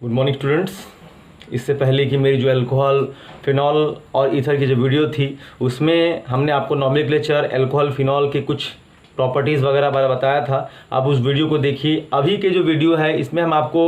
Good morning students. इससे पहले कि मेरी जो अल्कोहल फिनॉल और ईथर की जो वीडियो थी उसमें हमने आपको नॉमेनक्लेचर अल्कोहल फिनॉल के कुछ प्रॉपर्टीज़ वगैरह बताया था। आप उस वीडियो को देखिए। अभी के जो वीडियो है इसमें हम आपको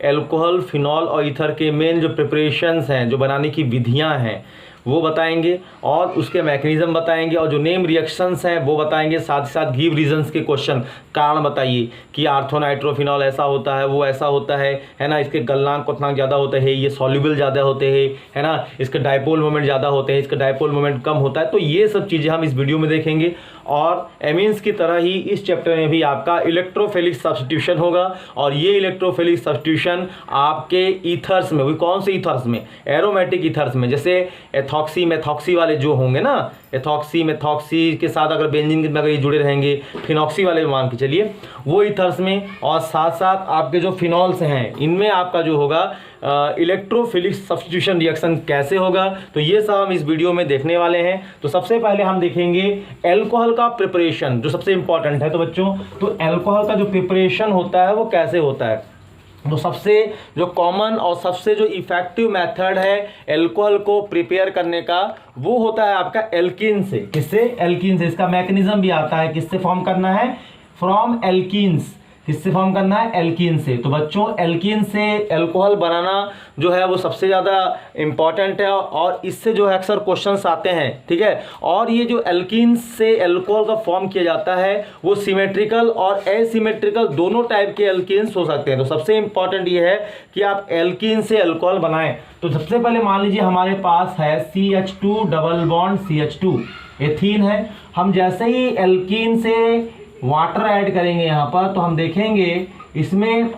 अल्कोहल फिनॉल और ईथर के मेन जो प्रिपरेशंस हैं, जो बनाने की विधियां हैं वो बताएंगे और उसके मैकेनिज़्म बताएंगे और जो नेम रिएक्शंस हैं वो बताएंगे। साथ ही साथ गिव रीजंस के क्वेश्चन, कारण बताइए कि आर्थोनाइट्रोफिनॉल ऐसा होता है, वो ऐसा होता है ना, इसके गलनांक क्वथनांक ज़्यादा होते हैं, ये सॉल्युबल ज़्यादा होते हैं, है ना, इसके डायपोल मोमेंट ज़्यादा होते हैं, इसका डायपोल मोमेंट कम होता है। तो ये सब चीज़ें हम इस वीडियो में देखेंगे। और एमीन्स की तरह ही इस चैप्टर में भी आपका इलेक्ट्रोफिलिक सब्स्टिट्यूशन होगा और ये इलेक्ट्रोफिलिक सब्स्टिट्यूशन आपके ईथर्स में, वो कौन से ईथर्स में, एरोमेटिक ईथर्स में, जैसे एथॉक्सी मेथॉक्सी वाले जो होंगे ना, एथॉक्सी मेथॉक्सी के साथ अगर बेंजीन में अगर ये जुड़े रहेंगे, फिनॉक्सी वाले मान के चलिए, वो ईथर्स में, और साथ साथ आपके जो फिनॉल्स हैं इनमें आपका जो होगा इलेक्ट्रोफिलिक सब्स्टिट्यूशन रिएक्शन कैसे होगा। तो ये सब हम इस वीडियो में देखने वाले हैं। तो सबसे पहले हम देखेंगे अल्कोहल का प्रिपरेशन, जो सबसे इंपॉर्टेंट है। तो बच्चों, तो अल्कोहल का जो प्रिपरेशन होता है वो कैसे होता है। तो सबसे जो कॉमन और सबसे जो इफेक्टिव मेथड है अल्कोहल को प्रिपेयर करने का वो होता है आपका एल्कीन से। किससे? एल्कीन से। इसका मैकेनिज्म भी आता है, किससे फॉर्म करना है, फ्रॉम एल्कीन्स। किससे फॉर्म करना है? एल्कीन से। तो बच्चों, एल्कीन से अल्कोहल बनाना जो है वो सबसे ज़्यादा इंपॉर्टेंट है और इससे जो है अक्सर क्वेश्चंस आते हैं, ठीक है। और ये जो एल्कीन से अल्कोहल का फॉर्म किया जाता है वो सिमेट्रिकल और एसिमेट्रिकल दोनों टाइप के एल्कीन्स हो सकते हैं। तो सबसे इंपॉर्टेंट ये है कि आप एल्कीन से अल्कोहल बनाएं। तो सबसे पहले मान लीजिए हमारे पास है CH2 double bond CH2 ethene है। हम जैसे ही एल्कीन से वाटर ऐड करेंगे यहाँ पर, तो हम देखेंगे इसमें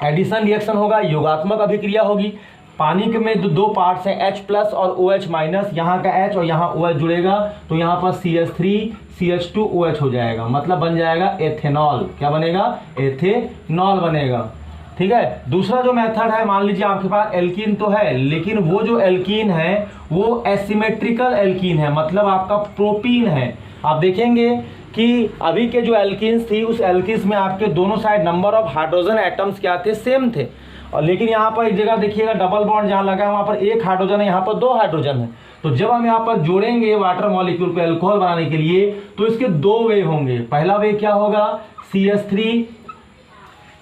एडिशन रिएक्शन होगा, योगात्मक अभिक्रिया होगी। पानी के में दो पार्ट्स हैं, H प्लस और OH माइनस। यहाँ का H और यहाँ OH जुड़ेगा तो यहाँ पर CH3 CH2 OH हो जाएगा, मतलब बन जाएगा एथेनॉल। क्या बनेगा? एथेनॉल बनेगा, ठीक है। दूसरा जो मेथड है, मान लीजिए आपके पास एल्कीन तो है लेकिन वो जो एल्कीन है वो एसिमेट्रिकल एल्कीन है, मतलब आपका प्रोपीन है। आप देखेंगे कि अभी के जो एल्कीन्स थी उस एल्कीन्स में आपके दोनों side number of hydrogen atoms क्या थे? सेम थे। और लेकिन यहाँ पर एक जगह देखिएगा डबल बॉन्ड जहाँ लगा है वहाँ पर एक हाइड्रोजन है, यहाँ पर दो हाइड्रोजन है। तो जब हम यहाँ पर जोड़ेंगे वाटर मॉलिक्यूल को अल्कोहल बनाने के लिए तो इसके दो वे होंगे। पहला वे क्या होगा? CH3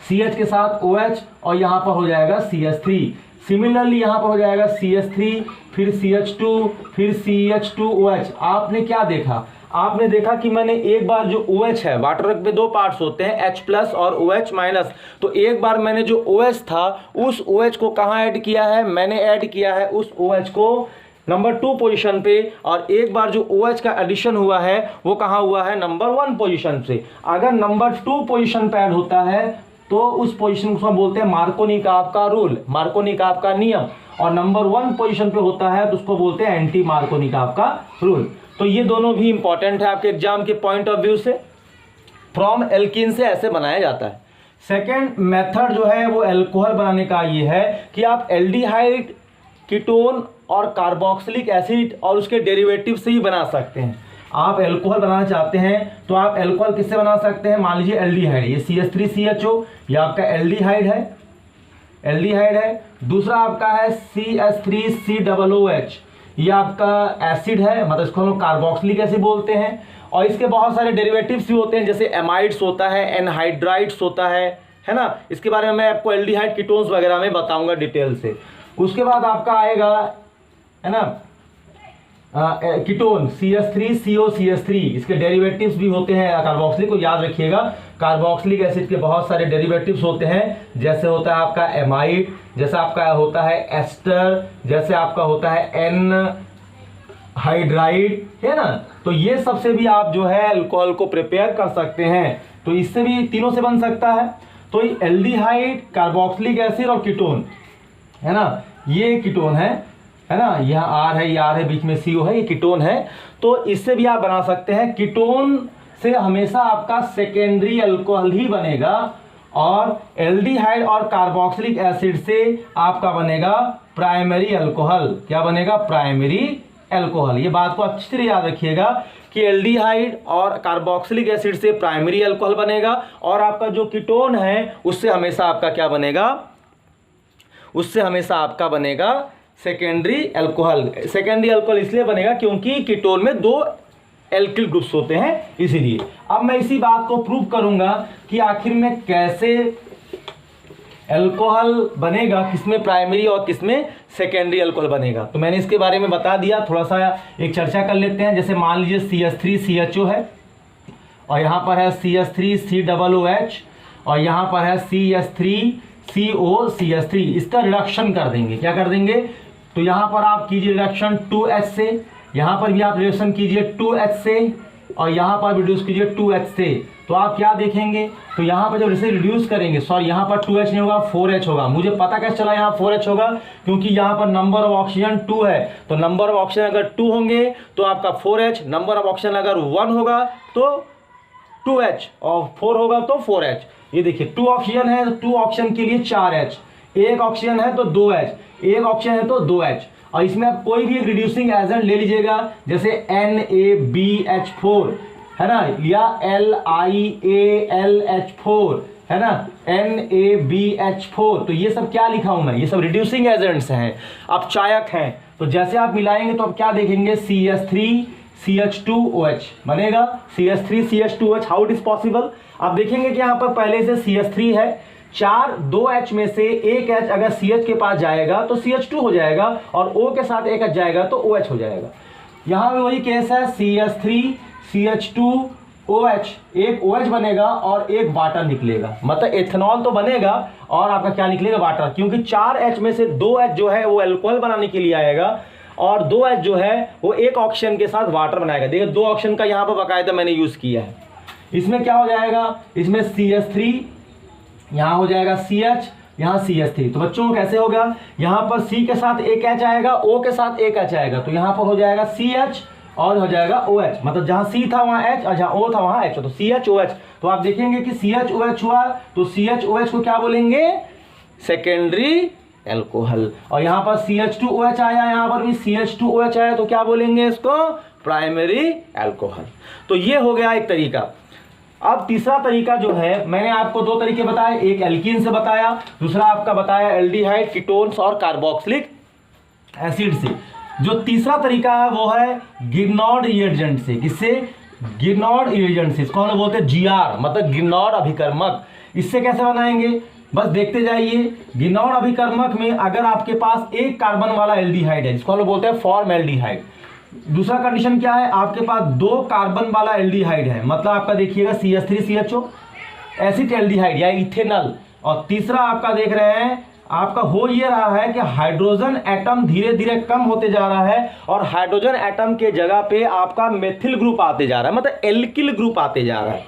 CH के साथ OH और यहाँ पर हो जाएगा CH3। सिमिलरली यहाँ पर हो जाएगा CH3 फिर CH2 फिर CH2OH। आपने क्या देखा? आपने देखा कि मैंने एक बार जो OH है, वाटर में दो पार्ट्स होते हैं, H प्लस और OH माइनस। तो एक बार मैंने जो OH था उस OH को कहाँ ऐड किया है? मैंने ऐड किया है उस OH को नंबर 2 पोजीशन पे। और एक बार जो OH का एडिशन हुआ है वो कहाँ हुआ है? नंबर 1 पोजीशन से। अगर नंबर 2 पोजीशन पे ऐड होता है तो उस पोजीशन को हम बोलते हैं मार्कोनिकॉफ का रूल, मार्कोनिकॉफ का नियम। और नंबर 1 पोजीशन पे होता है तो उसको बोलते हैं एंटी मार्कोनिकॉफ का रूल। तो ये दोनों भी इंपॉर्टेंट है आपके एग्जाम के पॉइंट ऑफ व्यू से। फ्रॉम एल्कीन से ऐसे बनाया जाता है। सेकेंड मेथड जो है वो अल्कोहल बनाने का ये है कि आप एल्डिहाइड, कीटोन और कार्बोक्सिलिक एसिड और उसके डेरिवेटिव से ही बना सकते हैं। आप अल्कोहल बनाना चाहते हैं तो आप अल्कोहल किससे बना सकते हैं? मान लीजिए एल्डिहाइड, ये CH3CHO, ये आपका एल्डिहाइड है, एल्डिहाइड है। दूसरा आपका है CH3COOH, ये आपका एसिड है, मतलब इसको हम कार्बोक्सिलिक एसिड बोलते हैं। और इसके बहुत सारे डेरिवेटिव्स भी होते हैं, जैसे एमाइड्स होता है, एनहाइड्राइड्स होता है ना। इसके बारे में मैं आपको एल्डिहाइड कीटोन्स वगैरह में बताऊंगा डिटेल से। उसके बाद आपका आएगा, है ना, कीटोन CH3COCH3, इसके डेरिवेटिव्स भी होते हैं कार्बोक्सिलिक को याद रखिएगा। कार्बोक्सिलिक एसिड के बहुत सारे डेरिवेटिव्स होते हैं, जैसे होता है आपका एमाइड, जैसे आपका होता है एस्टर, जैसे आपका होता है एनहाइड्राइड, है ना। तो ये सबसे भी आप जो है अल्कोहल को प्रिपेयर कर सकते हैं। तो इससे भी तीनों से बन सकता है। तो एल्डिहाइड, कार्बोक्सिलिक एसिड और कीटोन, है ना, ये कीटोन है ना, यहाँ R है, ये R है, बीच में CO है, ये कीटोन है। तो इससे भी आप बना सकते हैं। कीटोन से हमेशा आपका सेकेंडरी अल्कोहल ही बनेगा और एल्डिहाइड और कार्बोक्सिलिक एसिड से आपका बनेगा प्राइमरी अल्कोहल। क्या बनेगा? Primary alcohol. ये बात को अच्छी तरह याद रखिएगा कि एल्डिहाइड और कार्बोक्सिलिक एसिड से प्राइमरी अल्कोहल बनेगा और आपका जो कीटोन है उससे हमेशा आपका क्या बनेगा? उससे हमेशा आपका बनेगा सेकेंडरी अल्कोहल। सेकेंडरी अल्कोहल इसलिए बनेगा क्योंकि कीटोन में 2 एल्किल ग्रुप्स होते हैं, इसीलिए। अब मैं इसी बात को प्रूव करूंगा कि आखिर में कैसे अल्कोहल बनेगा, किसमें प्राइमरी और किसमें सेकेंडरी अल्कोहल बनेगा। तो मैंने इसके बारे में बता दिया, थोड़ा सा एक चर्चा कर लेते हैं। जैसे मान लीजिए CH3CHO है और यहाँ पर है CH3COOH और यहाँ पर है CH3COCH3। इसका रिडक्शन कर देंगे, क्या कर देंगे, तो यहाँ पर आप कीजिए रिडक्शन 2H से, यहाँ पर भी आप रिडक्शन कीजिए 2H से और यहाँ पर रिड्यूस कीजिए 2H से। तो आप क्या देखेंगे, तो यहाँ पर जब इसे रिड्यूस करेंगे, सॉरी यहाँ पर 2H नहीं होगा 4H होगा। मुझे पता कैसे चला यहाँ 4H होगा, क्योंकि यहाँ पर नंबर ऑफ ऑक्सीजन 2 है, तो नंबर ऑफ ऑक्सीजन अगर 2 होंगे तो आपका 4H, नंबर ऑफ ऑक्सीजन अगर 1 होगा तो 2H और 4 होगा तो 4H। ये देखिए 2 ऑक्सीजन है तो 2 ऑक्सीजन के लिए 4H, 1 ऑक्सीजन है तो 2H, 1 ऑक्सीजन है तो 2H। और इसमें आप कोई भी एक रिड्यूसिंग एजेंट ले लीजिएगा, जैसे NaBH4 है ना, या LiAlH4 है ना, NaBH4। तो ये सब क्या लिखा हूं मैं, ये सब रिड्यूसिंग एजेंट्स हैं, अपचायक हैं। तो जैसे आप मिलाएंगे तो आप क्या देखेंगे, CH3CH2OH बनेगा, CH3CH2OH। How it is possible, आप देखेंगे कि यहाँ पर पहले से CH3 है, 2H में से 1H अगर CH के पास जाएगा तो CH2 हो जाएगा और O के साथ 1H जाएगा तो OH हो जाएगा। यहाँ भी वही केस है, CH3CH2OH, एक OH बनेगा और एक वाटर निकलेगा, मतलब एथेनॉल तो बनेगा और आपका क्या निकलेगा, वाटर। क्योंकि 4H में से 2H जो है वो अल्कोहल बनाने के लिए आएगा और 2H जो है वो एक ऑक्सीजन के साथ वाटर बनाएगा। देखिए 2 ऑक्सीजन का यहाँ पर बाकायदा मैंने यूज किया है। इसमें क्या हो जाएगा, इसमें CH3, यहाँ हो जाएगा CH, यहाँ CH3। तो बच्चों कैसे होगा, यहाँ पर C के साथ एक H आएगा, O के साथ एक H आएगा, तो यहाँ पर हो जाएगा CH और हो जाएगा OH। मतलब जहाँ C था वहाँ H और जहाँ O था वहाँ H, तो CHOH। तो आप देखेंगे कि CHOH हुआ, तो CHOH को क्या बोलेंगे, सेकेंडरी एल्कोहल। और यहाँ पर CH2OH आया, यहाँ पर भी CH2OH आया, तो क्या बोलेंगे इसको, प्राइमरी एल्कोहल। तो ये हो गया एक तरीका। अब तीसरा तरीका जो है, मैंने आपको 2 तरीके बताए, एक एल्कीन से बताया, दूसरा आपका बताया एल्डिहाइड, कीटोन्स और कार्बोक्सिलिक एसिड से। जो तीसरा तरीका है वो है गिरनॉड रिएजेंट से। किससे, गिरनॉड रिएजेंट से, इसको हम बोलते हैं GR, मतलब गिरनॉड अभिकर्मक। इससे कैसे बनाएंगे, बस देखते जाइए। गिरनॉड अभिकर्मक में अगर आपके पास एक कार्बन वाला एल्डिहाइड है, जिसको हम बोलते हैं फॉर्मएल्डिहाइड। दूसरा कंडीशन क्या है, आपके पास 2 कार्बन वाला एल्डिहाइड है, मतलब आपका देखिएगा CH3CHO एसिड एल्डिहाइड या इथेनॉल। और तीसरा आपका देख रहे हैं, आपका हो ये रहा है कि हाइड्रोजन एटम धीरे धीरे कम होते जा रहा है और हाइड्रोजन एटम के जगह पे आपका मेथिल ग्रुप आते जा रहा है, मतलब एल्किल ग्रुप आते जा रहा है।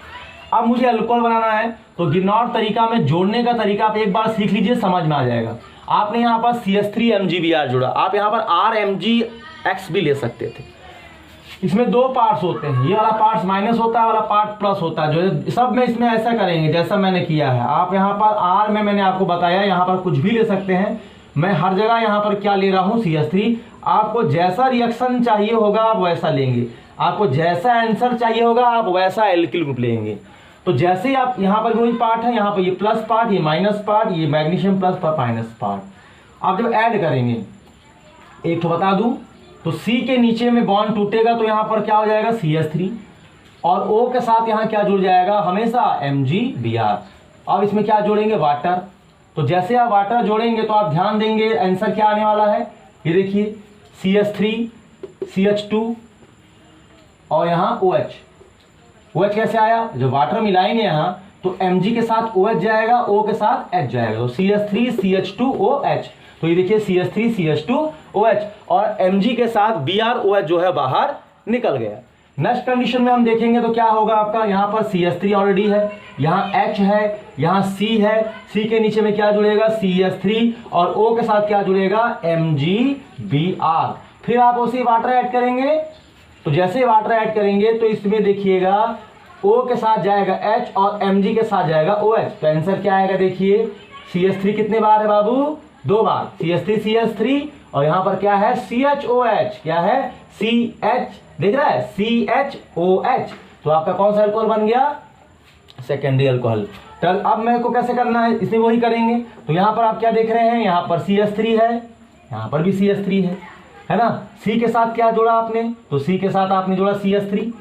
अब मुझे अल्कोहल बनाना है, तो गिरनॉड तरीका में जोड़ने का तरीका आप एक बार सीख लीजिए, समझ में आ जाएगा। आपने यहाँ पर CH3MgBr जोड़ा, आप यहाँ पर RMgX भी ले सकते थे। इसमें 2 पार्ट्स होते हैं, ये वाला पार्ट माइनस होता है, वाला पार्ट प्लस होता है। जो सब में इसमें ऐसा करेंगे जैसा मैंने किया है। आप यहाँ पर R में मैंने आपको बताया, यहाँ पर कुछ भी ले सकते हैं, मैं हर जगह यहाँ पर क्या ले रहा हूँ, CH3। आपको जैसा रिएक्शन चाहिए होगा आप वैसा लेंगे, आपको जैसा आंसर चाहिए होगा आप वैसा एल्किल ग्रुप लेंगे। तो जैसे ही आप यहाँ पर वही पार्ट है, यहाँ पर ये प्लस पार्ट, ये माइनस पार्ट, ये मैग्नीशियम प्लस माइनस पार्ट, आप जब ऐड करेंगे, एक तो बता दूं, तो C के नीचे में बॉन्ड टूटेगा तो यहाँ पर क्या हो जाएगा, CH3, और O के साथ यहाँ क्या जुड़ जाएगा, हमेशा MgBr। अब इसमें क्या जोड़ेंगे, वाटर। तो जैसे आप वाटर जोड़ेंगे तो आप ध्यान देंगे आंसर क्या आने वाला है, ये देखिए CH3 CH2 और यहाँ OH। OH कैसे आया, जो वाटर मिलाएंगे यहाँ तो Mg के साथ OH जाएगा, O के साथ H जाएगा, तो CH3 CH2OH। तो ये देखिए CH3 CH2OH और Mg के साथ BrOH जो है बाहर निकल गया। नेक्स्ट कंडीशन में हम देखेंगे तो क्या होगा आपका, यहाँ पर CH3 ऑलरेडी है, यहाँ H है, यहाँ C है, C के नीचे में क्या जुड़ेगा, CH3 और O के साथ क्या जुड़ेगा, MgBr। फिर आप उसी वाटर ऐड करेंगे, तो जैसे वाटर ऐड करेंगे तो इसमें देखिएगा O के साथ जाएगा H और Mg के साथ जाएगा OH। तो आंसर क्या आएगा, देखिए CH3 कितने बार है बाबू, 2 बार, CH3 और यहाँ पर क्या है, CHOH, क्या है, CH, देख रहा है, CHOH। तो आपका कौन सा अल्कोहल बन गया, सेकेंडरी अल्कोहल। चल अब मेरे को कैसे करना है, इसमें वही करेंगे। तो यहाँ पर आप क्या देख रहे हैं, यहाँ पर CH3 है, यहाँ पर भी CH3 है ना। C के साथ क्या जोड़ा आपने, तो C के साथ आपने जोड़ा CH3,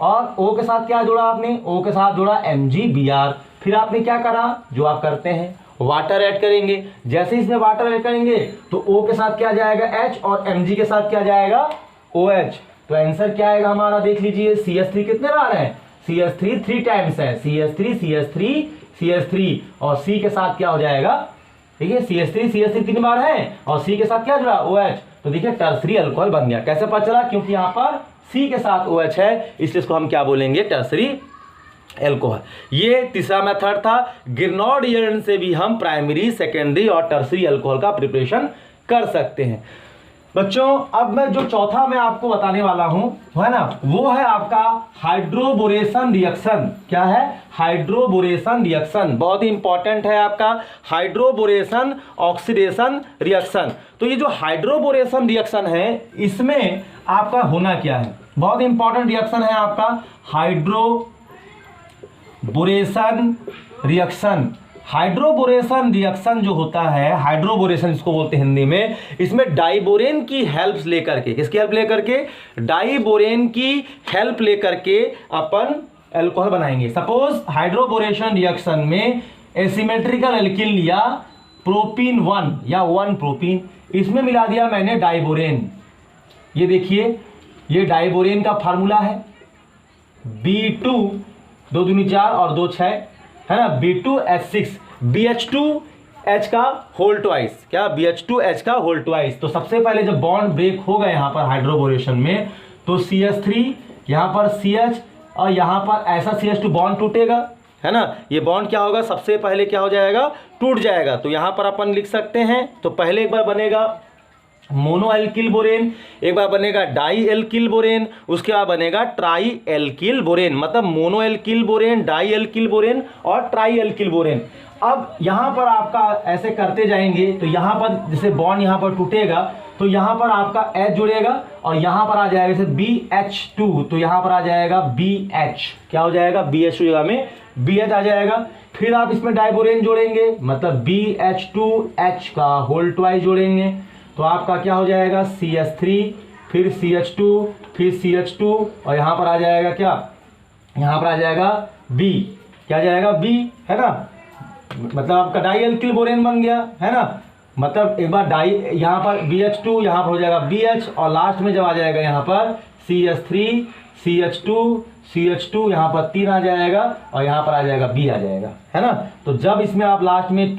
और O के साथ क्या जोड़ा आपने, O के साथ जोड़ा MgBr। फिर आपने क्या करा, जो आप करते हैं, वाटर ऐड करेंगे। जैसे इसमें वाटर ऐड करेंगे तो O के साथ क्या जाएगा H, और Mg के साथ क्या जाएगा OH। तो आंसर क्या आएगा हमारा, देख लीजिए, CH3 कितने बार है, CH3 3 टाइम्स है, CH3 CH3 CH3, और C के साथ क्या हो जाएगा, ठीक है, CH3 3 बार है, और C के साथ क्या जुड़ा OH। तो देखिए टर्सरी अल्कोहल बन गया। कैसे पता चला, क्योंकि यहाँ पर C के साथ OH है, इसलिए इसको हम क्या बोलेंगे, टर्सरी अल्कोहल। ये तीसरा मेथड था। गिरनॉड ईयरन से भी हम प्राइमरी, सेकेंडरी और टर्सरी अल्कोहल का प्रिपरेशन कर सकते हैं। बच्चों अब मैं जो चौथा मैं आपको बताने वाला हूं, है ना, वो है आपका हाइड्रोबोरेशन रिएक्शन। क्या है, हाइड्रोबोरेशन रिएक्शन, बहुत ही इंपॉर्टेंट है आपका हाइड्रोबोरेशन ऑक्सीडेशन रिएक्शन। तो ये जो हाइड्रोबोरेशन रिएक्शन है, इसमें आपका होना क्या है, बहुत इंपॉर्टेंट रिएक्शन है आपका हाइड्रोबोरेशन रिएक्शन। हाइड्रोबोरेशन रिएक्शन जो होता है, हाइड्रोबोरेशन इसको बोलते हैं हिंदी में, इसमें डाइबोरेन की हेल्प लेकर के, किसकी हेल्प लेकर के, डाइबोरेन की हेल्प लेकर के अपन अल्कोहल बनाएंगे। सपोज हाइड्रोबोरेशन रिएक्शन में एसिमेट्रिकल एल्किल लिया, प्रोपीन 1 या 1 प्रोपीन, इसमें मिला दिया मैंने डाइबोरेन। ये देखिए, ये डाइबोरेन का फार्मूला है B2 2 दूनी 4 और 2 6, है ना, B2H6 BH2H का होल ट्वाइस, क्या BH2H का होल ट्वाइस। तो सबसे पहले जब बॉन्ड ब्रेक होगा यहाँ पर हाइड्रोबोरेशन में, तो CH3 यहाँ पर CH, और यहाँ पर ऐसा CH2 बॉन्ड टूटेगा, है ना, ये बॉन्ड क्या होगा, सबसे पहले क्या हो जाएगा, टूट जाएगा। तो यहाँ पर अपन लिख सकते हैं, तो पहले एक बार बनेगा मोनो एल्किल बोरेन, एक बार बनेगा डाई एल्किल बोरेन, उसके बाद बनेगा ट्राई एल्किल बोरेन, मतलब mono alkyl borane, di alkyl borane और ट्राई एल्किल बोरेन। अब यहाँ पर आपका ऐसे करते जाएंगे, तो यहाँ पर जैसे बॉन्ड यहाँ पर टूटेगा तो यहाँ पर आपका H जुड़ेगा, और यहाँ पर आ जाएगा जैसे BH2, तो यहाँ पर आ जाएगा BH, क्या हो जाएगा, BH2 जगह में BH आ जाएगा। फिर आप इसमें डाइबोरेन जोड़ेंगे, मतलब BH2H का होल ट्वाइस जोड़ेंगे, तो आपका क्या हो जाएगा, CH3, फिर CH2, फिर CH2, और यहाँ पर आ जाएगा क्या, यहाँ पर आ जाएगा B, क्या आ जाएगा B, है ना, मतलब आपका डाई एल्किल बोरेन बन गया, है ना। मतलब एक बार डाई, यहाँ पर BH2, यहाँ पर हो जाएगा BH, और लास्ट में जब आ जाएगा यहाँ पर CH3 CH2 यहाँ पर 3 आ जाएगा, और यहाँ पर आ जाएगा B आ जाएगा, है ना। तो जब इसमें आप लास्ट में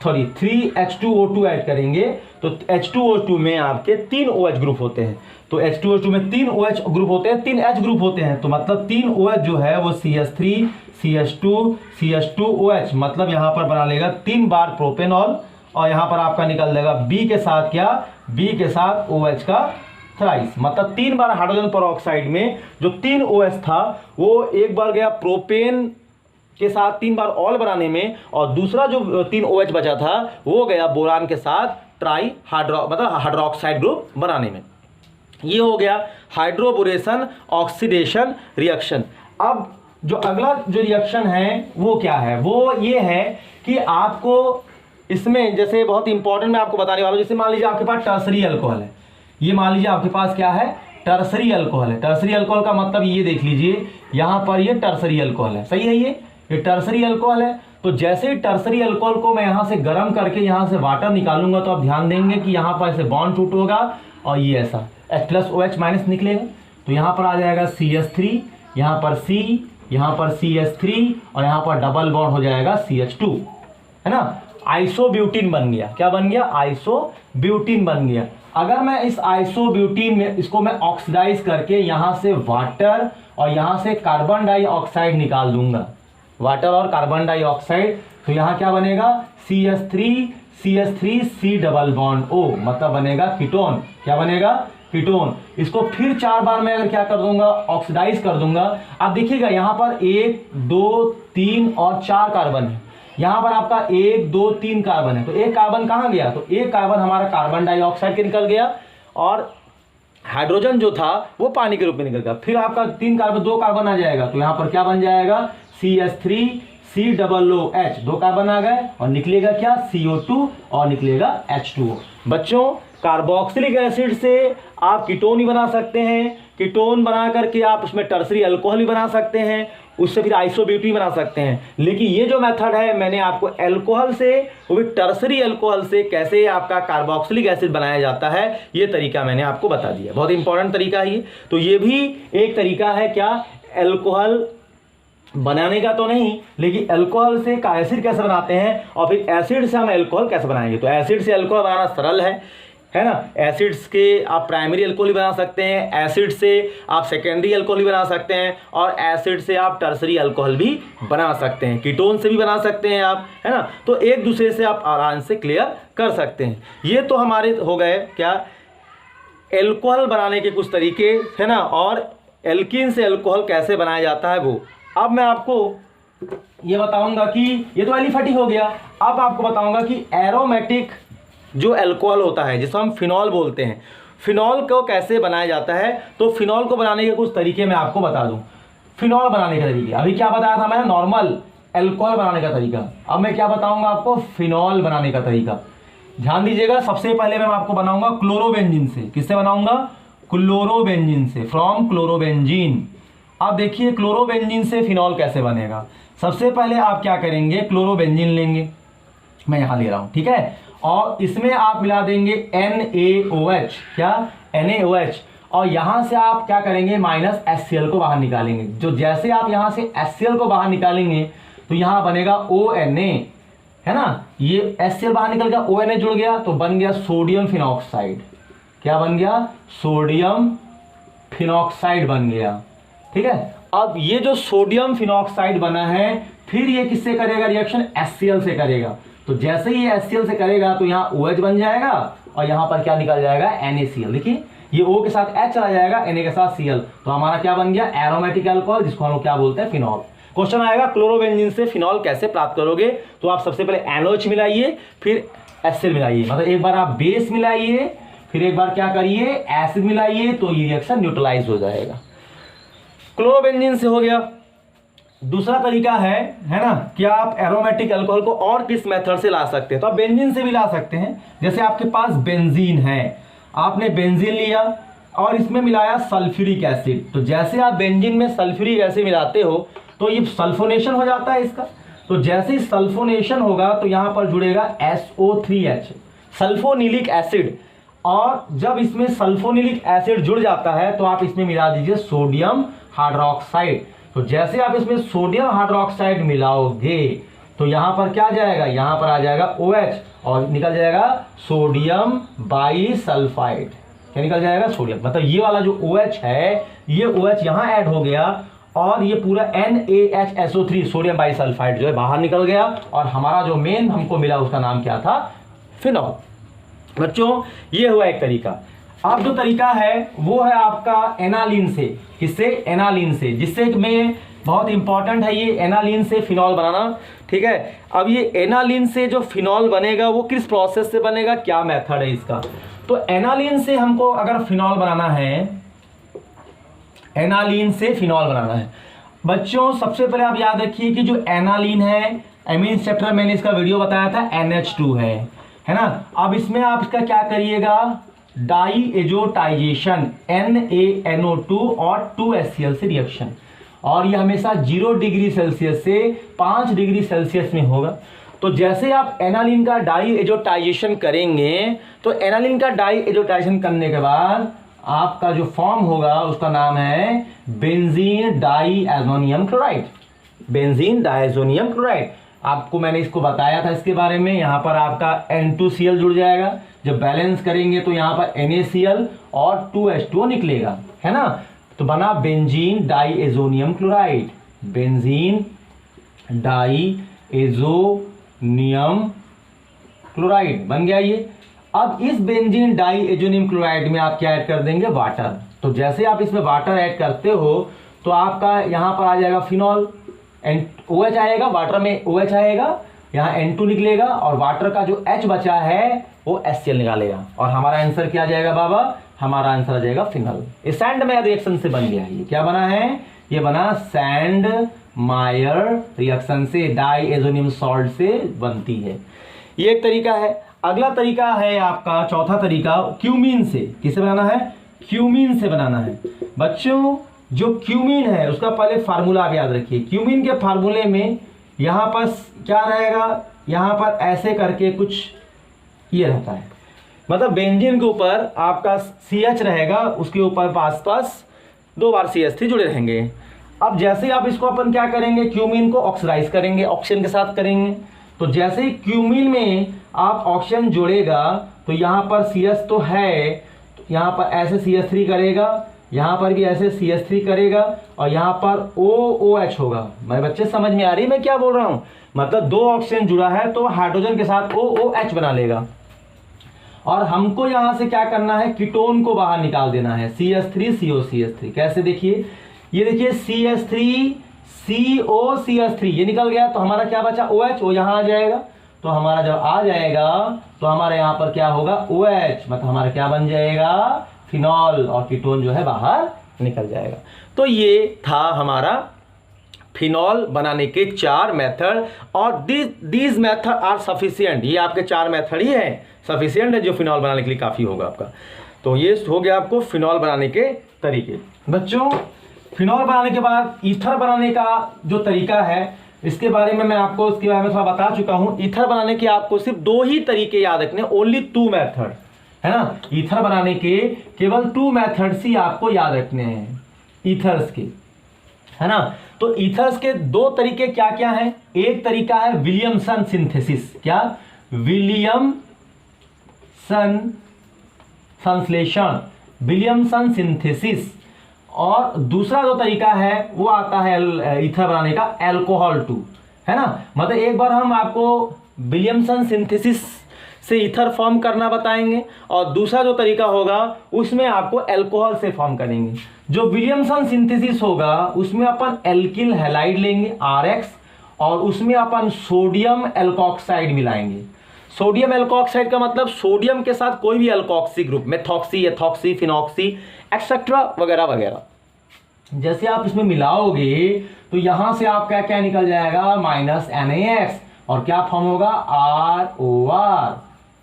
3H2O2 ऐड करेंगे, तो H2O2 में आपके 3 OH ग्रुप होते हैं। तो H2O2 में 3 OH ग्रुप होते हैं, 3 H ग्रुप होते हैं, तो मतलब 3 OH जो है वो CH3 CH2 OH, मतलब यहाँ पर बना लेगा 3 बार प्रोपेनॉल, और यहाँ पर आपका निकल जाएगा B के साथ क्या, B के साथ OH का थ्राइस, मतलब 3 बार हाइड्रोजन पेरोक्साइड में जो 3 OH था वो एक बार गया प्रोपेन के साथ 3 बार ऑल बनाने में, और दूसरा जो 3 OH बचा था वो गया बोरान के साथ ट्राई मतलब हाइड्रोक्साइड ग्रुप बनाने में। ये हो गया हाइड्रोबोरेशन ऑक्सीडेशन रिएक्शन। अब जो अगला जो रिएक्शन है वो क्या है, वो ये है कि आपको इसमें जैसे बहुत इंपॉर्टेंट मैं आपको बताने वाला हूँ। जैसे मान लीजिए आपके पास टर्सरी अल्कोहल है, ये मान लीजिए आपके पास क्या है, टर्सरी अल्कोहल है। टर्सरी अल्कोहल का मतलब ये देख लीजिए, यहाँ पर ये टर्सरी अल्कोहल है, सही है, ये टर्सरी अल्कोहल है। तो जैसे ही टर्सरी अल्कोहल को मैं यहाँ से गर्म करके यहाँ से वाटर निकालूंगा, तो आप ध्यान देंगे कि यहाँ पर ऐसे बॉन्ड टूट होगा, और ये ऐसा H+OH- निकलेगा। तो यहाँ पर आ जाएगा CH3, यहाँ पर C, यहाँ पर CH3, और यहाँ पर डबल बॉन्ड हो जाएगा CH2, है ना। आइसोब्यूटीन बन गया, क्या बन गया, आइसोब्यूटीन बन गया। अगर मैं इस आइसोब्यूटीन में इसको मैं ऑक्सीडाइज करके यहाँ से वाटर और यहाँ से कार्बन डाइऑक्साइड निकाल दूंगा, वाटर और कार्बन डाइऑक्साइड, तो यहाँ क्या बनेगा, CH3 C double bond O, मतलब बनेगा कीटोन, क्या बनेगा, कीटोन। इसको फिर 4 बार मैं अगर क्या कर दूंगा, ऑक्सीडाइज कर दूंगा। अब देखिएगा यहाँ पर 1 2 3 और 4 कार्बन है, यहाँ पर आपका 1 2 3 कार्बन है, तो एक कार्बन कहाँ गया, तो एक कार्बन हमारा कार्बन डाइऑक्साइड के निकल गया, और हाइड्रोजन जो था वो पानी के रूप में निकल गया। फिर आपका 3 कार्बन 2 कार्बन आ जाएगा, तो यहाँ पर क्या बन जाएगा, CH3COOH, 2 कार्बन आ गए और निकलेगा क्या, CO2 और निकलेगा H2O। बच्चों कार्बोक्सिलिक एसिड से आप कीटोन भी बना सकते हैं, कीटोन बना करके आप उसमें टर्सरी अल्कोहल भी बना सकते हैं, उससे फिर आइसोब्यूटी बना सकते हैं। लेकिन ये जो मेथड है मैंने आपको अल्कोहल से, वो भी टर्सरी अल्कोहल से कैसे आपका कार्बोक्सिलिक एसिड बनाया जाता है, ये तरीका मैंने आपको बता दिया। बहुत इंपॉर्टेंट तरीका है ये। तो ये भी एक तरीका है क्या, अल्कोहल बनाने का तो नहीं, लेकिन अल्कोहल से एसिड कैसे बनाते हैं और फिर एसिड से हम अल्कोहल कैसे बनाएंगे। तो एसिड से अल्कोहल बनाना सरल है ना। एसिड्स के आप प्राइमरी अल्कोहल भी बना सकते हैं, एसिड से आप सेकेंडरी अल्कोहल भी बना सकते हैं, और एसिड से आप टर्सरी अल्कोहल भी बना सकते हैं, कीटोन से भी बना सकते हैं आप, है ना। तो एक दूसरे से आप आराम से क्लियर कर सकते हैं। ये तो हमारे हो गए क्या, अल्कोहल बनाने के कुछ तरीके, है ना, और एल्कीन से अल्कोहल कैसे बनाया जाता है वो। अब मैं आपको ये बताऊंगा कि ये तो एलिफेटिक हो गया। अब आपको बताऊंगा कि एरोमेटिक जो अल्कोहल होता है, जिसको हम फिनॉल बोलते हैं, फिनॉल को कैसे बनाया जाता है। तो फिनॉल को बनाने के कुछ तरीके मैं आपको बता दूं। फिनॉल बनाने के तरीके, अभी क्या बताया था मैंने, नॉर्मल अल्कोहल बनाने का तरीका। अब मैं क्या बताऊंगा आपको, फिनॉल बनाने का तरीका। ध्यान दीजिएगा, सबसे पहले मैं आपको बनाऊंगा क्लोरोबेंजीन से। किससे बनाऊंगा, क्लोरोबेंजीन से, फ्रॉम क्लोरोबेंजीन। अब देखिए क्लोरोबेंजीन से फिनॉल कैसे बनेगा। सबसे पहले आप क्या करेंगे, क्लोरोबेंजीन लेंगे, मैं यहां ले रहा हूं, ठीक है, और इसमें आप मिला देंगे NaOH, क्या, NaOH, और यहां से आप क्या करेंगे, माइनस HCl को बाहर निकालेंगे। जो जैसे आप यहां से HCl को बाहर निकालेंगे तो यहां बनेगा ONA, है ना। ये HCl बाहर निकल गया, ONA जुड़ गया, तो बन गया सोडियम फिनॉक्साइड। क्या बन गया, सोडियम फिनॉक्साइड बन गया, ठीक है। अब ये जो सोडियम फिनॉक्साइड बना है, फिर ये किससे करेगा रिएक्शन, HCl से करेगा। तो जैसे ही HCl से करेगा तो यहाँ OH बन जाएगा और यहाँ पर क्या निकल जाएगा, NaCl। देखिए ये O के साथ H चला जाएगा, Na के साथ Cl, तो हमारा क्या बन गया, एरोमेटिक अल्कोहल, जिसको हम लोग क्या बोलते हैं, फिनॉल। क्वेश्चन आएगा क्लोरोबेंजीन से फिनॉल कैसे प्राप्त करोगे। तो आप सबसे पहले NaOH मिलाइए, फिर HCl मिलाइए, मतलब एक बार आप बेस मिलाइए, फिर एक बार क्या करिए, एसिड मिलाइए, तो ये रिएक्शन न्यूट्रलाइज हो जाएगा। क्लोरोबेंजीन से हो गया। दूसरा तरीका है ना, कि आप एरोमेटिक अल्कोहल को और किस मेथड से ला सकते हैं। तो आप बेंजीन से भी ला सकते हैं। जैसे आपके पास बेंजीन है, आपने बेंजीन लिया और इसमें मिलाया सल्फ्यूरिक एसिड। तो जैसे आप बेंजीन में सल्फ्यूरिक एसिड मिलाते हो तो ये सल्फोनेशन हो जाता है इसका। तो जैसे ही सल्फोनेशन होगा तो यहाँ पर जुड़ेगा SO3H, सल्फोनिलिक एसिड, और जब इसमें सल्फोनिलिक एसिड जुड़ जाता है तो आप इसमें मिला दीजिए सोडियम हाइड्रोक्साइड। तो जैसे आप इसमें सोडियम हाइड्रोक्साइड मिलाओगे तो यहां पर क्या जाएगा, यहां पर आ जाएगा OH और निकल जाएगा सोडियम बाईसल्फाइड। क्या निकल जाएगा, सोडियम। मतलब ये वाला जो OH है, ये OH यहां ऐड हो गया और ये पूरा NaHSO3 सोडियम बाईसल्फाइड जो है बाहर निकल गया, और हमारा जो मेन हमको मिला उसका नाम क्या था, फिनॉल। बच्चों ये हुआ एक तरीका। अब जो तरीका है वो है आपका एनालिन से। किससे, एनालिन से, जिससे में बहुत इंपॉर्टेंट है ये एनालिन से फिनॉल बनाना, ठीक है। अब ये एनालिन से जो फिनॉल बनेगा वो किस प्रोसेस से बनेगा, क्या मेथड है इसका। तो एनालिन से हमको अगर फिनॉल बनाना है, एनालिन से फिनॉल बनाना है बच्चों, सबसे पहले आप याद रखिए कि जो एनालिन है, एमीन चैप्टर मैंने इसका वीडियो बताया था, NH2 है ना। अब इसमें आप इसका क्या करिएगा, डाई एजोटाइजेशन, NaNO2 और 2HCl से रिएक्शन, और ये हमेशा 0 डिग्री सेल्सियस से 5 डिग्री सेल्सियस में होगा। तो जैसे आप एनालिन का डाई एजोटाइजेशन करेंगे तो एनालिन का डाई एजोटाइजेशन करने के बाद आपका जो फॉर्म होगा उसका नाम है benzene diazonium chloride. Benzene diazonium chloride, आपको मैंने इसको बताया था इसके बारे में। यहाँ पर आपका N2Cl जुड़ जाएगा, जब बैलेंस करेंगे तो यहाँ पर NaCl और 2H2O निकलेगा, है ना। तो बना benzene diazonium chloride, benzene diazonium chloride बन गया ये। अब इस बेंजीन डाईएजोनियम क्लोराइड में आप क्या ऐड कर देंगे, वाटर। तो जैसे आप इसमें वाटर ऐड करते हो तो आपका यहाँ पर आ जाएगा फिनॉल, OH आएगा, वाटर में OH आएगा, यहाँ N2 निकलेगा और वाटर का जो H बचा है वो HCl निकालेगा, और हमारा आंसर क्या आ जाएगा बाबा, हमारा आंसर आ जाएगा फिनॉल। ये सैंड में रिएक्शन से बन गया। ये क्या बना है, ये बना सैंड मायर रिएक्शन से, डाइएज़ोनियम सॉल्ट से बनती है। ये एक तरीका है। अगला तरीका है आपका चौथा तरीका क्यूमीन से। किसे बनाना है? क्यूमीन से बनाना है। बच्चों जो क्यूमीन है उसका पहले फार्मूला आप याद रखिए। क्यूमीन के फार्मूले में यहाँ पर क्या रहेगा, यहाँ पर ऐसे करके कुछ ये रहता है, मतलब बेंजीन के ऊपर आपका CH रहेगा, उसके ऊपर आसपास 2 बार CH3 जुड़े रहेंगे। अब जैसे ही आप इसको अपन क्या करेंगे, क्यूमीन को ऑक्सीडाइज करेंगे, ऑक्सीजन के साथ करेंगे। तो जैसे ही क्यूमीन में आप ऑक्सीजन जोड़ेगा तो यहाँ पर CH तो है, तो यहाँ पर ऐसे CH3 करेगा, यहाँ पर भी ऐसे CH3 करेगा और यहाँ पर OOH होगा। मेरे बच्चे समझ में आ रही है मैं क्या बोल रहा हूँ? मतलब 2 ऑक्सीजन जुड़ा है तो हाइड्रोजन के साथ OOH बना लेगा। और हमको यहाँ से क्या करना है, कीटोन को बाहर निकाल देना है, CH3COCH3। कैसे? देखिए, ये देखिए CH3COCH3 ये निकल गया, तो हमारा क्या बचा? OH, वो यहाँ आ जाएगा। तो हमारा जब आ जाएगा तो हमारे यहाँ पर क्या होगा? OH, मतलब हमारा क्या बन जाएगा? फिनॉल, और कीटोन जो है बाहर निकल जाएगा। तो ये था हमारा फिनॉल बनाने के 4 मेथड, और दीज मेथड आर सफिशिएंट। ये आपके 4 मेथड ही है, सफिशिएंट है, जो फिनॉल बनाने के लिए काफ़ी होगा आपका। तो ये हो गया आपको फिनॉल बनाने के तरीके। बच्चों फिनॉल बनाने के बाद ईथर बनाने का जो तरीका है, इसके बारे में मैं आपको इसके बारे में थोड़ा बता चुका हूँ। ईथर बनाने के आपको सिर्फ 2 ही तरीके याद रखने, ओनली 2 मेथड, है ना। ईथर बनाने के केवल 2 मेथड्स ही आपको याद रखने हैं ईथर्स के, है ना। तो ईथर्स के 2 तरीके क्या क्या हैं? एक तरीका है विलियमसन सिंथेसिस। क्या? विलियमसन संश्लेषण, विलियमसन सिंथेसिस। और दूसरा जो तरीका है वो आता है ईथर बनाने का एल्कोहल 2, है ना। मतलब एक बार हम आपको विलियमसन सिंथेसिस से ईथर फॉर्म करना बताएंगे, और दूसरा जो तरीका होगा उसमें आपको एल्कोहल से फॉर्म करेंगे। जो विलियमसन सिंथेसिस होगा उसमें अपन एल्किल हैलाइड लेंगे RX, और उसमें अपन सोडियम एल्कोक्साइड मिलाएंगे। सोडियम एल्कोक्साइड का मतलब सोडियम के साथ कोई भी alkoxy group, methoxy, ethoxy, phenoxy etcetera वगैरह वगैरह, जैसे आप इसमें मिलाओगे तो यहां से आप क्या क्या निकल जाएगा? -NaX, और क्या फॉर्म होगा? ROR।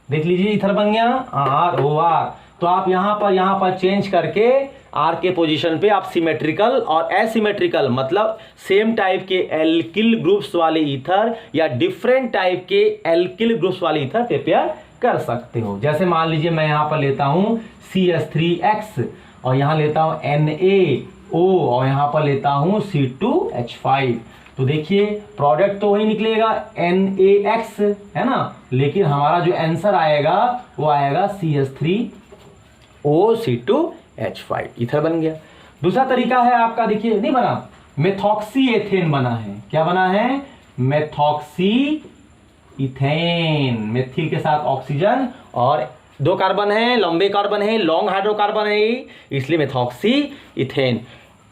देख लीजिए ईथर बन गया ROR। तो आप यहां पर चेंज करके R के पोजीशन पे आप सिमेट्रिकल और एसिमेट्रिकल, मतलब सेम टाइप के एल्किल ग्रुप्स वाले ईथर या डिफरेंट टाइप के एल्किल ग्रुप्स वाले ईथर प्रिपेयर कर सकते हो। जैसे मान लीजिए मैं यहां पर लेता हूं CH3X, और यहां लेता हूं NaO, और यहां पर लेता हूं C2H5। तो देखिए प्रोडक्ट तो वही निकलेगा NaX, है ना, लेकिन हमारा जो आंसर आएगा वो आएगा CH3OC2H5। ईथर बन गया। दूसरा तरीका है आपका, देखिए नहीं बना, मेथॉक्सी एथेन बना है। क्या बना है? Methoxy ethane. मेथिल के साथ ऑक्सीजन और 2 कार्बन है, लंबे कार्बन है, लॉन्ग हाइड्रोकार्बन है, इसलिए methoxy ethane.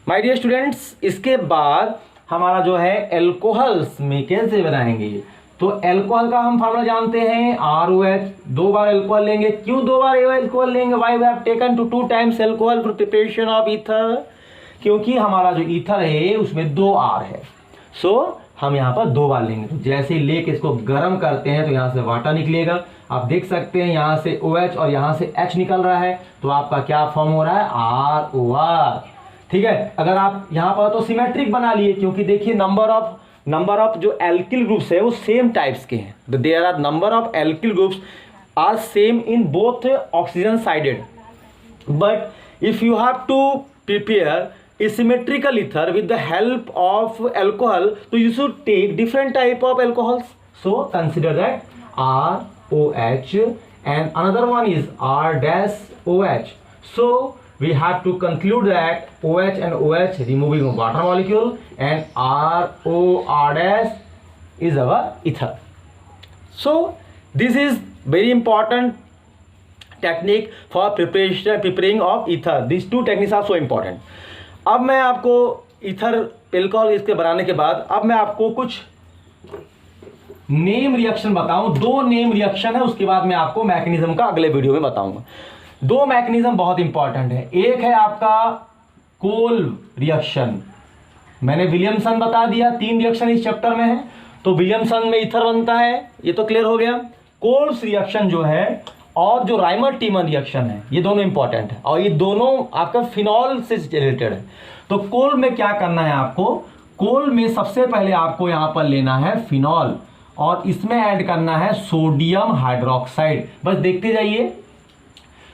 My dear students, इसके बाद हमारा जो है एल्कोहल्स में कैसे बनाएंगे? तो एल्कोहल का हम फार्मूला जानते हैं ROH। 2 बार एल्कोहल लेंगे। क्यों 2 बार एल्कोहल लेंगे? Why we have taken 2 times alcohol for preparation of ether? क्योंकि हमारा जो ईथर है उसमें 2 R है, सो हम यहाँ पर 2 बार लेंगे। तो जैसे ही लेके इसको गर्म करते हैं तो यहाँ से वाटर निकलेगा। आप देख सकते हैं यहाँ से OH और यहाँ से H निकल रहा है, तो आपका क्या फॉर्म हो रहा है? ROR। ठीक है। अगर आप यहाँ पर तो सिमेट्रिक बना लिए, क्योंकि देखिए नंबर ऑफ जो एल्किल ग्रुप्स है वो सेम टाइप्स के हैं। There are number of alkyl groups are same in both oxygen sided, but if you have to prepare asymmetrical ether with the help of alcohol, so you should take different type of alcohols. So consider that ROH and another one is R-OH. So we have to conclude that OH and OH removing water molecule, and ROR- is our ether. So this is very important technique for preparing of ether. These 2 techniques are so important. अब मैं आपको ether alcohol इसके बनाने के बाद अब मैं आपको कुछ नेम रिएक्शन बताऊं। 2 नेम रिएक्शन है, उसके बाद मैं आपको मैकेनिज्म का अगले वीडियो में बताऊंगा। 2 मैकेनिज्म बहुत इंपॉर्टेंट है। एक है आपका कोल रिएक्शन, मैंने विलियमसन बता दिया, 3 रिएक्शन इस चैप्टर में है। तो विलियमसन में ईथर बनता है, ये तो क्लियर हो गया। कोल्स रिएक्शन जो है और जो राइमर टीमन रिएक्शन है, ये दोनों इंपॉर्टेंट है और ये दोनों आपका फिनॉल से रिलेटेड है। तो कोल में क्या करना है आपको, कोल में सबसे पहले आपको यहां पर लेना है फिनॉल और इसमें ऐड करना है सोडियम हाइड्रोक्साइड। बस देखते जाइए।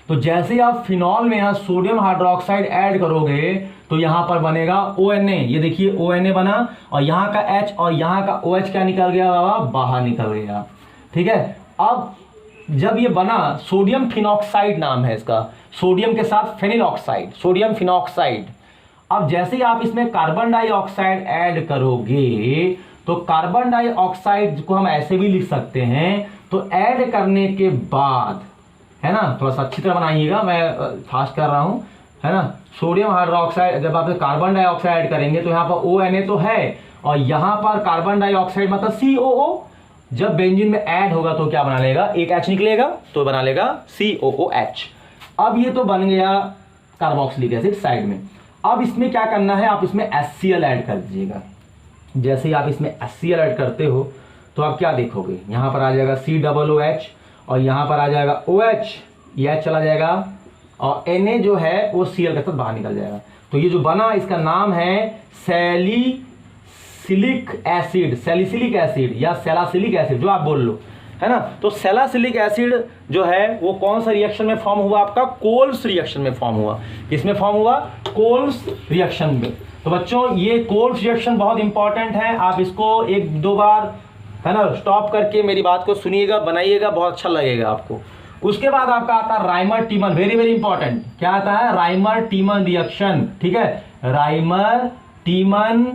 तो जैसे आप फिनॉल में यहां सोडियम हाइड्रोक्साइड ऐड करोगे तो यहां पर बनेगा ONA। ये देखिए ONA बना और यहां का H और यहां का OH क्या निकल गया बाबा, बाहर निकल गया। ठीक है, अब जब ये बना, सोडियम फिनॉक्साइड नाम है इसका, सोडियम के साथ फेनिल ऑक्साइड, सोडियम फिनॉक्साइड। अब जैसे ही आप इसमें कार्बन डाइऑक्साइड ऐड करोगे तो कार्बन डाइऑक्साइड को हम ऐसे भी लिख सकते हैं। तो ऐड करने के बाद, है ना, थोड़ा सा अच्छी तरह बनाइएगा, मैं फास्ट कर रहा हूं, है ना। सोडियम हाइड्रोक्साइड, जब आप कार्बन डाइऑक्साइड ऐड करेंगे तो यहाँ पर ONA तो है और यहाँ पर कार्बन डाइऑक्साइड मतलब COO। जब बेंजीन में ऐड होगा तो क्या बना लेगा, एक H निकलेगा तो बना लेगा COOH। अब ये तो बन गया कार्बोक्सिलिक एसिड साइड में। अब इसमें क्या करना है, आप इसमें HCl ऐड कर दीजिएगा। जैसे ही आप इसमें HCl ऐड करते हो तो आप क्या देखोगे, यहाँ पर आ जाएगा COOH और यहाँ पर आ जाएगा OH, यह चला जाएगा और Na जो है वो Cl के साथ बाहर निकल जाएगा। तो ये जो बना इसका नाम है सैलिसिलिक एसिड, सैलिसिलिक एसिड या सैलासिलिक एसिड, जो आप बोल लो, है ना। तो सैलासिलिक एसिड जो है वो कौन सा रिएक्शन में फॉर्म हुआ, आपका कोल्स रिएक्शन में फॉर्म हुआ। किसमें फॉर्म हुआ, कोल्स रिएक्शन में। तो बच्चों ये कोल्स रिएक्शन बहुत इंपॉर्टेंट है, आप इसको 1-2 बार, है ना, स्टॉप करके मेरी बात को सुनिएगा, बनाइएगा, बहुत अच्छा लगेगा आपको। उसके बाद आपका आता है राइमर टीमन, वेरी वेरी इंपॉर्टेंट। क्या आता है, राइमर टीमन रिएक्शन। ठीक है, राइमर टीमन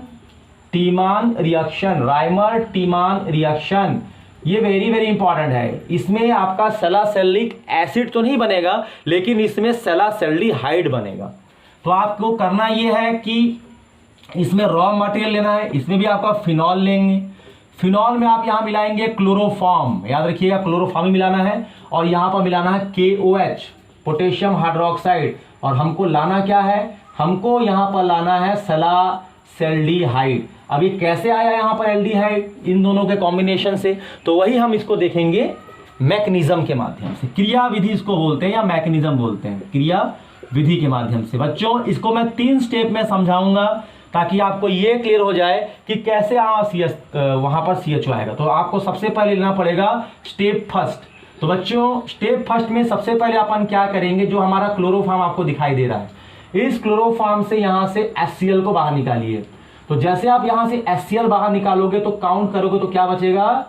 रिएक्शन, राइमर टीमन रिएक्शन, ये वेरी वेरी इंपॉर्टेंट है। इसमें आपका सैलासिलिक एसिड तो नहीं बनेगा लेकिन इसमें सैलासिल्डिहाइड बनेगा। तो आपको करना ये है कि इसमें रॉ मटेरियल लेना है, इसमें भी आपका फिनॉल लेंगे। फिनॉल में आप यहां मिलाएंगे क्लोरोफॉर्म, याद रखिएगा क्लोरोफॉर्म ही मिलाना है और यहां पर मिलाना है KOH, पोटेशियम हाइड्रोक्साइड। और हमको लाना क्या है, हमको यहां पर लाना है सैलासिल्डिहाइड। अब ये कैसे आया यहाँ पर एल्डिहाइड इन दोनों के कॉम्बिनेशन से, तो वही हम इसको देखेंगे मैकेनिज्म के माध्यम से। क्रिया विधि इसको बोलते हैं या मैकेनिज्म बोलते हैं, क्रिया विधि के माध्यम से। बच्चों इसको मैं 3 स्टेप में समझाऊंगा ताकि आपको ये क्लियर हो जाए कि कैसे वहां पर CHO आएगा। तो आपको सबसे पहले लेना पड़ेगा स्टेप फर्स्ट। तो बच्चों स्टेप फर्स्ट में सबसे पहले अपन क्या करेंगे, जो हमारा क्लोरोफॉर्म आपको दिखाई दे रहा है, इस क्लोरोफॉर्म से यहां से HCl को बाहर निकालिए। तो जैसे आप यहां से HCl बाहर निकालोगे तो काउंट करोगे तो क्या बचेगा,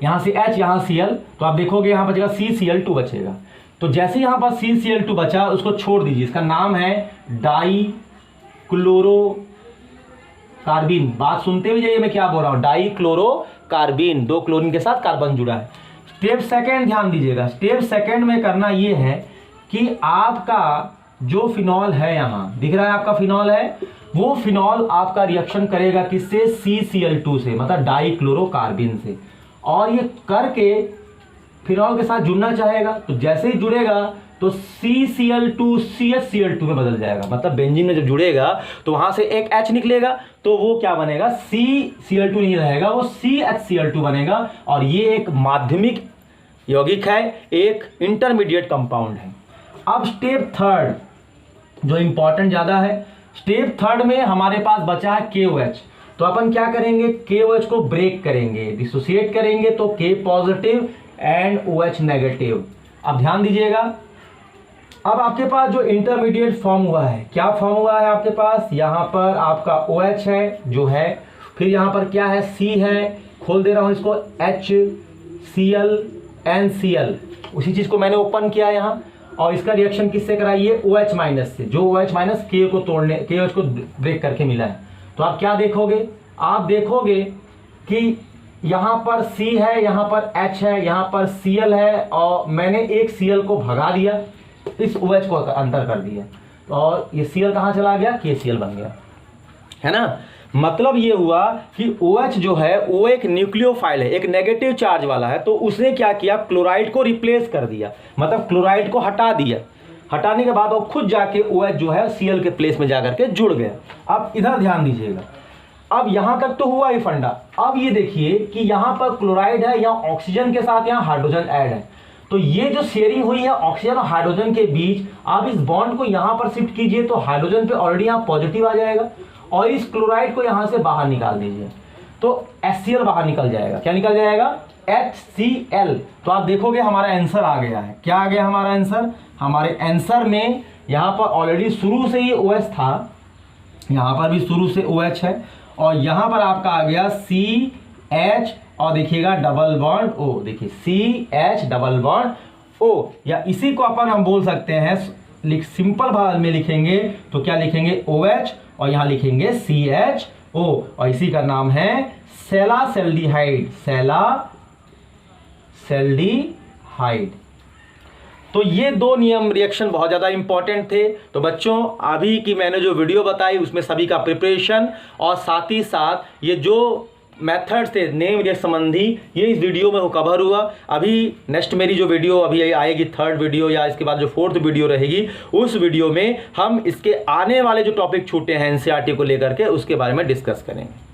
यहां से H, यहां Cl, तो आप देखोगे यहां बचेगा CCl2 बचेगा। तो जैसे यहां पर CCl2 बचा उसको छोड़ दीजिए, इसका नाम है डाइक्लोरोकार्बिन। बात सुनते हुए जाइए मैं क्या बोल रहा हूं, डाइक्लोरोकार्बिन, 2 क्लोरीन के साथ कार्बन जुड़ा है। स्टेप सेकेंड ध्यान दीजिएगा, स्टेप सेकेंड में करना यह है कि आपका जो फिनॉल है, यहां दिख रहा है आपका फिनॉल है, वो फिनॉल आपका रिएक्शन करेगा किससे, CCl2 से, मतलब डाइक्लोरोकार्बिन से। और ये करके फिनॉल के साथ जुड़ना चाहेगा तो जैसे ही जुड़ेगा तो CCl2 CHCl2 में बदल जाएगा। मतलब बेंजीन में जब जुड़ेगा तो वहां से एक H निकलेगा तो वो क्या बनेगा, CCl2 नहीं रहेगा, वो CHCl2 बनेगा। और ये एक माध्यमिक यौगिक है, एक इंटरमीडिएट कंपाउंड है। अब स्टेप थर्ड जो इंपॉर्टेंट ज्यादा है, स्टेप थर्ड में हमारे पास बचा है KOH। तो अपन क्या करेंगे, KOH को ब्रेक करेंगे, डिसोसिएट करेंगे, तो K positive and OH negative. अब ध्यान दीजिएगा, अब आपके पास जो इंटरमीडिएट फॉर्म हुआ है, क्या फॉर्म हुआ है आपके पास, यहां पर आपका OH है जो है, फिर यहां पर क्या है, C है, खोल दे रहा हूं इसको, HCl NCl, उसी चीज को मैंने ओपन किया यहां। और इसका रिएक्शन किससे कराइए, OH माइनस से, जो OH माइनस KOH को ब्रेक करके मिला है। तो आप क्या देखोगे, आप देखोगे कि यहां पर C है, यहां पर H है, यहां पर Cl है और मैंने एक Cl को भगा दिया, इस OH को अंतर कर दिया और ये Cl कहां चला गया, KCl बन गया, है ना। मतलब ये हुआ कि OH जो है वो एक न्यूक्लियोफाइल है, एक नेगेटिव चार्ज वाला है, तो उसने क्या किया, क्लोराइड को रिप्लेस कर दिया, मतलब क्लोराइड को हटा दिया। हटाने के बाद वो खुद जाके OH जो है Cl के प्लेस में जाकर के जुड़ गया। अब इधर ध्यान दीजिएगा, अब यहां तक तो हुआ ही फंडा। अब ये देखिए कि यहां पर क्लोराइड है, या ऑक्सीजन के साथ यहां हाइड्रोजन ऐड है, तो ये जो शेयरिंग हुई है ऑक्सीजन और हाइड्रोजन के बीच, आप इस बॉन्ड को यहां पर शिफ्ट कीजिए तो हाइड्रोजन पे ऑलरेडी यहां पॉजिटिव आ जाएगा, और इस क्लोराइड को यहां से बाहर निकाल दीजिए तो HCl बाहर निकल जाएगा। क्या निकल जाएगा? HCl। तो आप देखोगे हमारा आंसर आ गया है। क्या आ गया हमारा आंसर? हमारे आंसर में यहां पर ऑलरेडी शुरू से ही OH था, यहां पर भी शुरू से OH है, और यहां पर आपका आ गया CH, और देखिएगा डबल बॉन्ड O, देखिए CH डबल बॉन्ड O, या इसी को अपन हम बोल सकते हैं, सिंपल भाषा में लिखेंगे तो क्या लिखेंगे? OH, और यहां लिखेंगे CHO, और इसी का नाम है सेलासेल्डिहाइड, सेलासेल्डिहाइड। तो ये दो नियम रिएक्शन बहुत ज़्यादा इंपॉर्टेंट थे। तो बच्चों, अभी की मैंने जो वीडियो बताई उसमें सभी का प्रिपरेशन और साथ ही साथ ये जो मेथड्स थे नेम रिएक्शन संबंधी, ये इस वीडियो में वो कवर हुआ। अभी नेक्स्ट मेरी जो वीडियो अभी आएगी, थर्ड वीडियो या इसके बाद जो फोर्थ वीडियो रहेगी, उस वीडियो में हम इसके आने वाले जो टॉपिक छूटे हैं NCERT को लेकर के, उसके बारे में डिस्कस करेंगे।